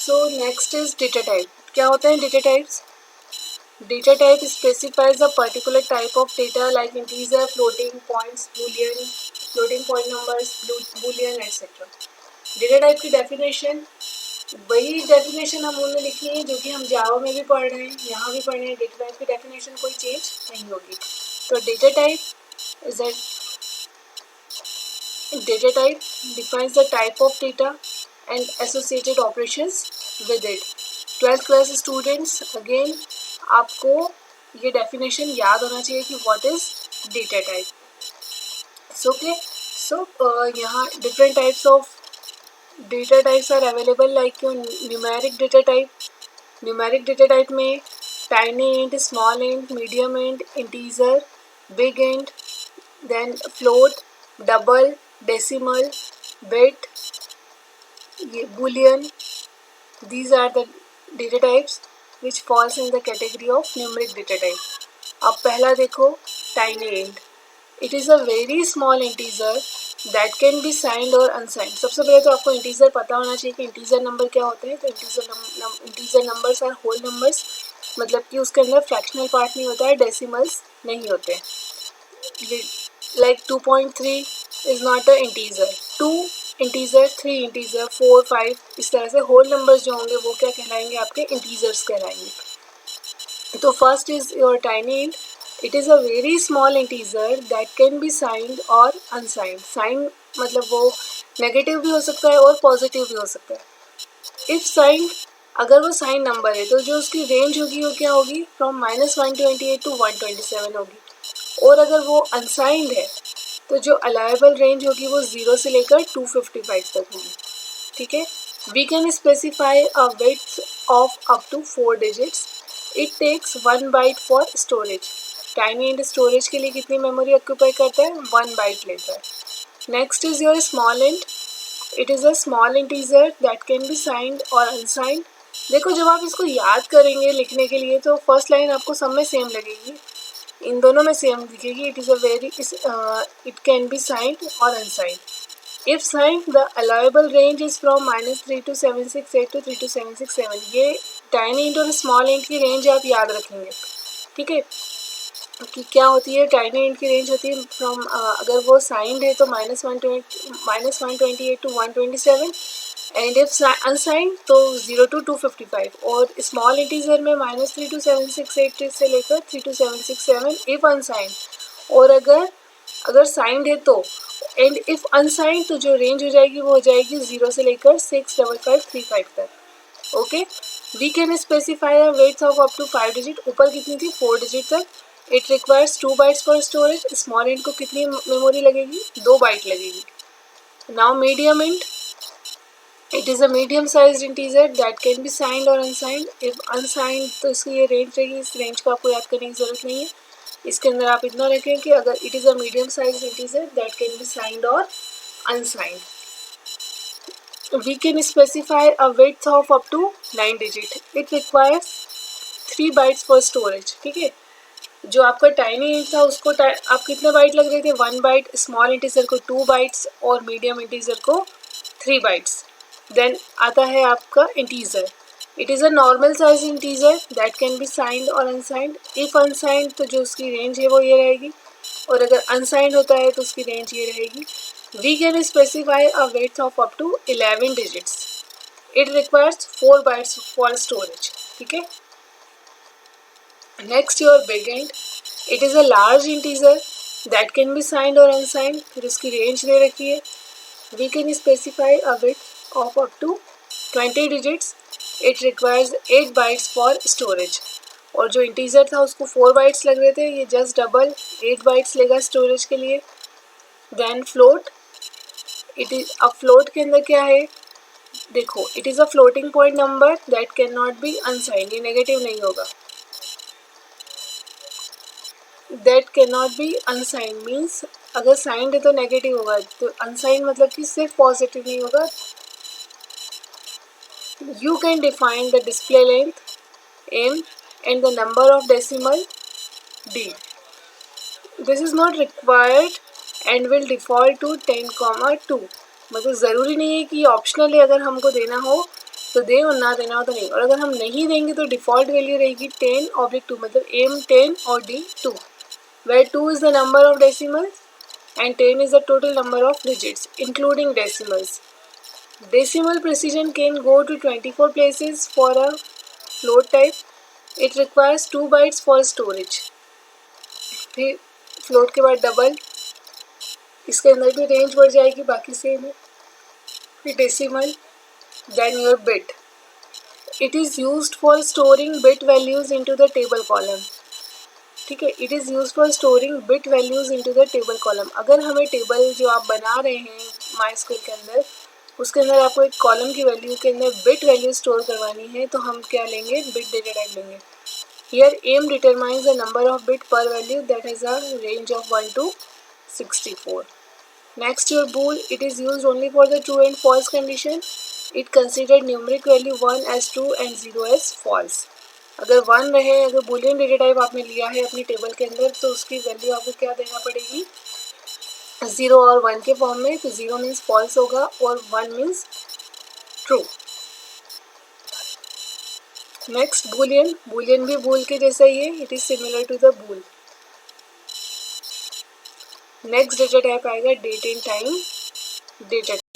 So next is data type. क्या होते हैं data types? Data type specifies a particular type of data like integer, floating points, boolean, floating point numbers, boolean etc. Data type की definition वही definition हम उन्होंने लिखी है जो कि हम जावा में भी पढ़ रहे हैं, यहाँ भी पढ़ रहे हैं. Data type की definition कोई change नहीं होगी. तो data type defines the type of data and associated operations with it. 12th class students again आपको ये डेफिनेशन याद होना चाहिए कि what is data type. So यहाँ different types of data types are available like numeric data type. Numeric data type में tiny int, small int, medium int, integer, big int, then float, double, decimal, bit, ये Boolean. These are the data types which falls in the category of numeric data type. अब पहला देखो tiny int. It is a very small integer that can be signed or unsigned. सबसे पहले तो आपको integer पता होना चाहिए कि integer number क्या होते हैं. तो integer numbers are whole numbers, मतलब कि उसके अंदर fractional part नहीं होता है, decimals नहीं होते. Like 2.3 is not a integer. 2 integer, 3 integer, 4, 5 इस तरह से होल नंबर्स जो होंगे वो क्या कहलाएंगे? आपके इंटीजर्स कहलाएंगे. तो first is your tiny int. It is a very small integer that can be signed और अनसाइंड. साइन मतलब वो नेगेटिव भी हो सकता है और पॉजिटिव भी हो सकता है. इफ साइंड, अगर वो साइन नंबर है तो जो उसकी रेंज होगी वो क्या होगी? फ्रॉम -128 to 127 होगी. और अगर वो अनसाइंड है तो जो अलाउएबल रेंज होगी वो 0 से लेकर 255 तक होगी. ठीक है. We can specify a width of up to 4 digits. It takes 1 byte for storage. Tiny int storage के लिए कितनी मेमोरी ऑक्यूपाई करता है? 1 बाइट लेता है. Next is your small int. It is a small integer that can be signed और unsigned. देखो जब आप इसको याद करेंगे लिखने के लिए तो फर्स्ट लाइन आपको सब में सेम लगेगी, इन दोनों में सेम दिखेगी. It is a very it can be signed और unsigned. If signed the allowable range is from -3 to 768 to 3 to 767. ये टाइनी इंट और स्मॉल इंट की रेंज आप याद रखेंगे. ठीक है कि क्या होती है? टाइनी इंट की रेंज होती है फ्रॉम अगर वो साइंड है तो -128 to 127 एंड इफ अनसाइंड तो 0 to 255. और स्मॉल इंटीजर में -3 to 768 से लेकर 3 to 767 इफ अनसाइंड. और अगर साइंड है तो एंड इफ अनसाइंड तो जो रेंज हो जाएगी वो हो जाएगी 0 से लेकर 65535 तक. Okay. We can specify a widths of up to 5 digit. ऊपर कितनी थी? 4 डिजिट तक. It requires 2 bytes for storage. Small int को कितनी मेमोरी लगेगी? 2 बाइट लगेगी. Now medium int. It is a medium-sized integer that can be signed or unsigned. If unsigned तो इसकी ये रेंज रहेगी. इस रेंज को आपको याद करने की ज़रूरत नहीं है. इसके अंदर आप इतना रखें कि अगर it is a medium-sized integer that can be signed or unsigned. We can specify a width of up to 9 digit. It requires 3 bytes for storage. ठीक है. जो आपका टाइनी इंट था उसको आप कितने बाइट लग रहे थे? 1 बाइट. स्मॉल इंटीजर को 2 बाइट्स और मीडियम इंटीजर को 3 बाइट्स. देन आता है आपका integer. It is a normal size integer that can be signed और अनसाइंड. इफ अनसाइंड तो जो उसकी रेंज है वो ये रहेगी, और अगर अनसाइंड होता है तो उसकी रेंज ये रहेगी. We can specify a width of up to 11 digits. It requires 4 bytes for storage. ठीक है. Next your big int. It is a large integer that can be signed और अनसाइंड. फिर उसकी रेंज दे रखी है. We can specify a width of up to 20 digits. It requires 8 bytes for storage. और जो इंटीजर था उसको 4 बाइट्स लग रहे थे, ये जस्ट डबल 8 बाइट्स लेगा स्टोरेज के लिए. Then float. इट इज अब फ्लोट के अंदर क्या है? देखो it is a floating point number that can not be unsigned. ये नेगेटिव नहीं होगा. That can not be unsigned means अगर साइंड है तो नेगेटिव होगा, तो अनसाइंड मतलब कि सिर्फ पॉजिटिव नहीं होगा. You can define the display length m and the number of decimal d. This is not required and will default to 10, 2. मतलब ज़रूरी नहीं है कि ऑप्शनल है अगर हमको देना हो तो दे और ना देना हो तो नहीं। और अगर हम नहीं देंगे तो डिफ़ॉल्ट वैल्यू रहेगी 10/2, मतलब एम 10 और D 2, where 2 is the number of decimals and 10 is the total number of digits including decimals. Decimal precision can go to 24 places for a float type. It requires 2 bytes for storage. फिर float के बाद double, इसके अंदर भी range बढ़ जाएगी, बाकी same है। फिर decimal, then your bit. It is used for storing bit values into the table column. ठीक है, it is use for storing bit values into the table column. अगर हमें टेबल जो आप बना रहे हैं माइस्क्यूएल के अंदर, उसके अंदर आपको एक कॉलम की वैल्यू के अंदर बिट वैल्यू स्टोर करवानी है, तो हम क्या लेंगे, बिट डेटा टाइप लेंगे। Here M determines the number of bit per value, that is a range of 1 to 64. Next, your bool. It is used only for the true and false condition. It considered numeric value 1 as true and 0 as false. अगर 1 रहे, अगर Boolean data type आपने लिया है अपनी table के अंदर, तो उसकी वैल्यू आपको क्या देना पड़ेगी, 0 और 1 के फॉर्म में। तो 0 मीन्स फॉल्स होगा और 1 means true. Next boolean, boolean भी बूल के जैसा ही है, it is similar to the bool. Next data type आएगा डेट एंड टाइम डेटा